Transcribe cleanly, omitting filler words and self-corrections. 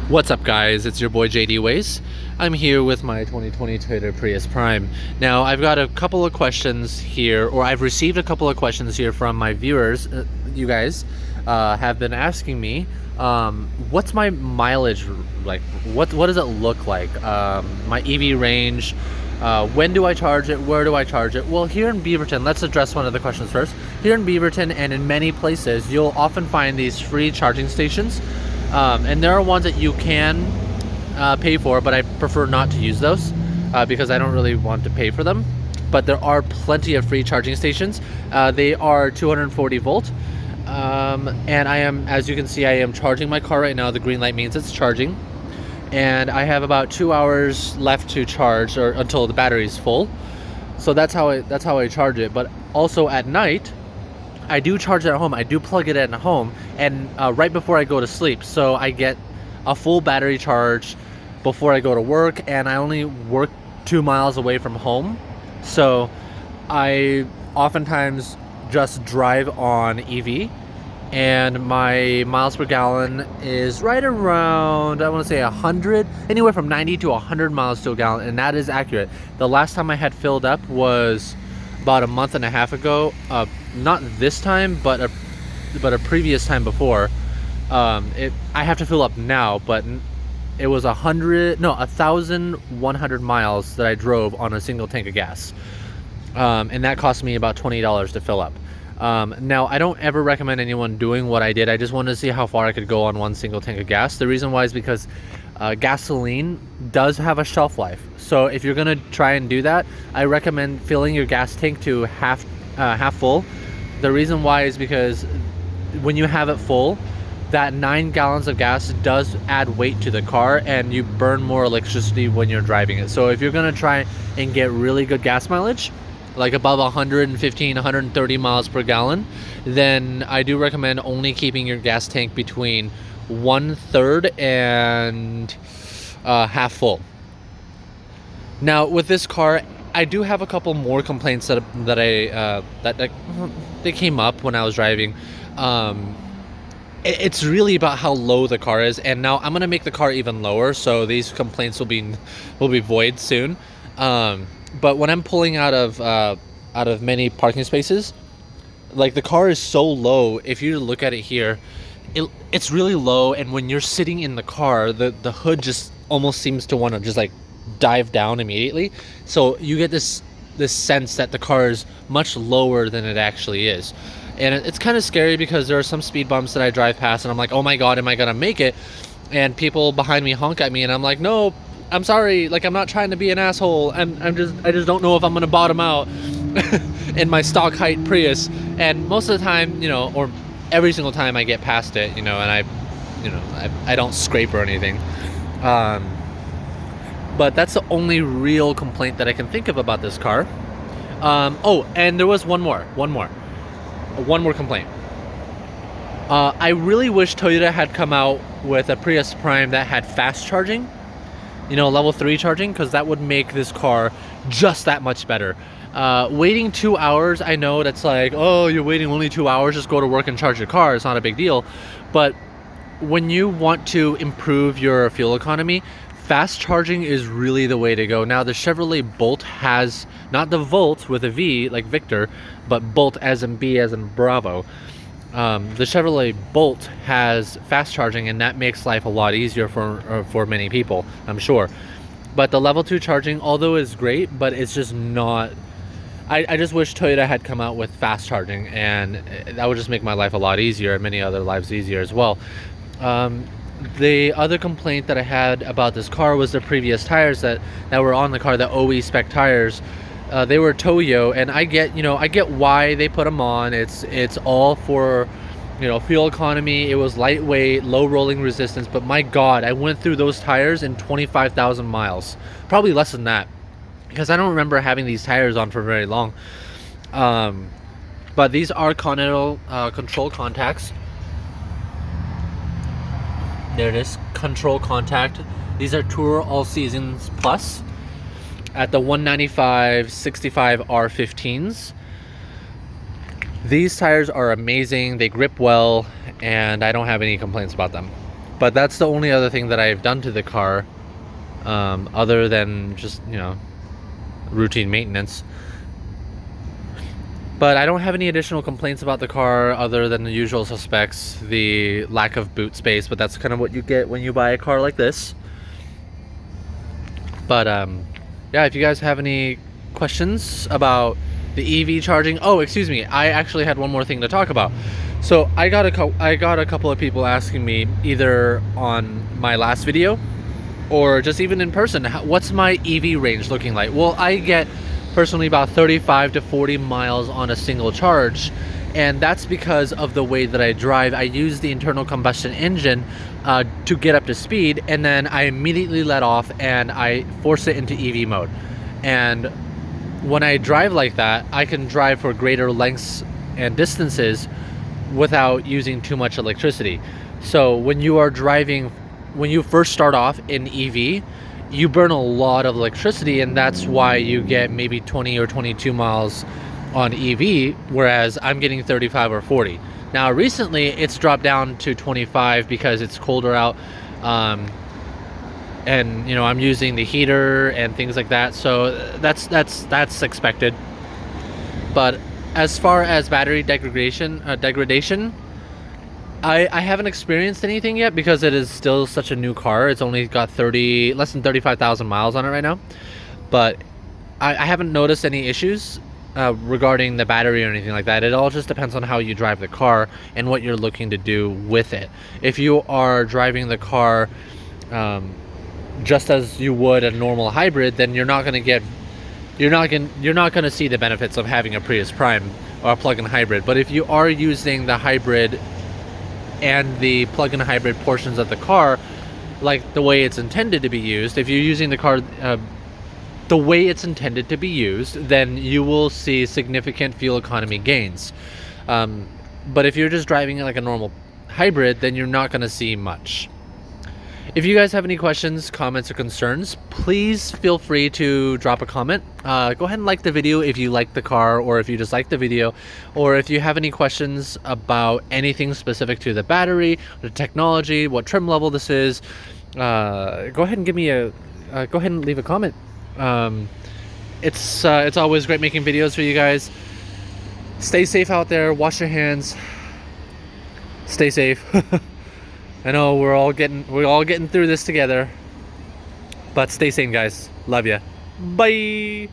What's up, guys? It's your boy JD Ways. I'm here with my 2020 Toyota Prius Prime. Now, I've got a couple of questions here, or I've received a couple of questions here from my viewers. You guys have been asking me, what's my mileage like? What does it look like? My EV range. When do I charge it? Where do I charge it? Well, here in Beaverton, let's address one of the questions first. Here in Beaverton and in many places, you'll often find these free charging stations. And there are ones that you can pay for, but I prefer not to use those because I don't really want to pay for them. But there are plenty of free charging stations. They are 240 volt. And I am, as you can see, I am charging my car right now. The green light means it's charging. And I have about 2 hours left to charge, or until the battery is full. So that's how I charge it. But also at night, I do charge it at home. I do plug it in at home, and right before I go to sleep, so I get a full battery charge before I go to work. And I only work 2 miles away from home, so I oftentimes just drive on EV, and my miles per gallon is right around, I want to say 100, anywhere from 90 to 100 miles to a gallon, and that is accurate. The last time I had filled up was about a month and a half ago. Not this time, but a previous time before. I have to fill up now, but it was 1,100 miles that I drove on a single tank of gas, and that cost me about $20 to fill up. Now, I don't ever recommend anyone doing what I did. I just wanted to see how far I could go on one single tank of gas. The reason why is because gasoline does have a shelf life. So if you're gonna try and do that, I recommend filling your gas tank to half full. The reason why is because when you have it full, that 9 gallons of gas does add weight to the car, and you burn more electricity when you're driving it. So if you're gonna try and get really good gas mileage, like above 115, 130 miles per gallon, then I do recommend only keeping your gas tank between 1/3 and half full. Now, with this car, I do have a couple more complaints that they came up when I was driving. It's really about how low the car is, and now I'm gonna make the car even lower, so these complaints will be void soon. But when I'm pulling out of many parking spaces, like, the car is so low. If you look at it here, it's really low, and when you're sitting in the car, the hood just almost seems to want to just like dive down immediately. So you get this sense that the car is much lower than it actually is, and it's kind of scary because there are some speed bumps that I drive past, and I'm like, oh my god, am I gonna make it? And people behind me honk at me, and I'm like, no, I'm sorry, like, I'm not trying to be an asshole. I just don't know if I'm gonna bottom out in my stock height Prius. And most of the time, or every single time I get past it, and I don't scrape or anything. But that's the only real complaint that I can think of about this car. Oh, and there was one more complaint. I really wish Toyota had come out with a Prius Prime that had fast charging, level 3 charging, because that would make this car just that much better. Waiting 2 hours, I know that's like, oh, you're waiting only 2 hours, just go to work and charge your car. It's not a big deal. But when you want to improve your fuel economy, fast charging is really the way to go. Now, the Chevrolet Bolt has, not the Volt with a V like Victor, but Bolt as in B as in Bravo. The Chevrolet Bolt has fast charging, and that makes life a lot easier for many people, I'm sure. But the level 2 charging, although is great, but it's just not. I just wish Toyota had come out with fast charging, and that would just make my life a lot easier, and many other lives easier as well. The other complaint that I had about this car was the previous tires that were on the car, the OE spec tires. They were Toyo, and I get why they put them on. It's all for, fuel economy. It was lightweight, low rolling resistance, but my god, I went through those tires in 25,000 miles, probably less than that, because I don't remember having these tires on for very long. But these are Continental control contacts. There it is, control contact. These are Tour All Seasons Plus at the 195/65 R15s. These tires are amazing. They grip well, and I don't have any complaints about them. But that's the only other thing that I've done to the car, other than just, you know, routine maintenance. But I don't have any additional complaints about the car other than the usual suspects, the lack of boot space, but that's kind of what you get when you buy a car like this. But yeah, if you guys have any questions about the EV charging, oh, excuse me, I actually had one more thing to talk about. So I got a couple of people asking me, either on my last video or just even in person, what's my EV range looking like? Well, I get personally about 35 to 40 miles on a single charge, and that's because of the way that I drive. I use the internal combustion engine to get up to speed, and then I immediately let off and I force it into EV mode. And when I drive like that, I can drive for greater lengths and distances without using too much electricity. So when you are driving, when you first start off in EV, you burn a lot of electricity, and that's why you get maybe 20 or 22 miles on EV, whereas I'm getting 35 or 40. Now recently it's dropped down to 25 because it's colder out, and you know, I'm using the heater and things like that, so that's expected. But as far as battery degradation, I haven't experienced anything yet because it is still such a new car. It's only got less than 35,000 miles on it right now. But I haven't noticed any issues regarding the battery or anything like that. It all just depends on how you drive the car and what you're looking to do with it. If you are driving the car just as you would a normal hybrid, then you're not going to see the benefits of having a Prius Prime or a plug-in hybrid. But if you are using the hybrid and the plug-in hybrid portions of the car like the way it's intended to be used, if you're using the car the way it's intended to be used, then you will see significant fuel economy gains. But if you're just driving it like a normal hybrid, then you're not going to see much. If you guys have any questions, comments, or concerns, please feel free to drop a comment. Go ahead and like the video if you like the car, or if you just like the video, or if you have any questions about anything specific to the battery, the technology, what trim level this is, go ahead and go ahead and leave a comment. It's always great making videos for you guys. Stay safe out there. Wash your hands. Stay safe. I know we're all getting through this together, but stay sane, guys. Love ya. Bye.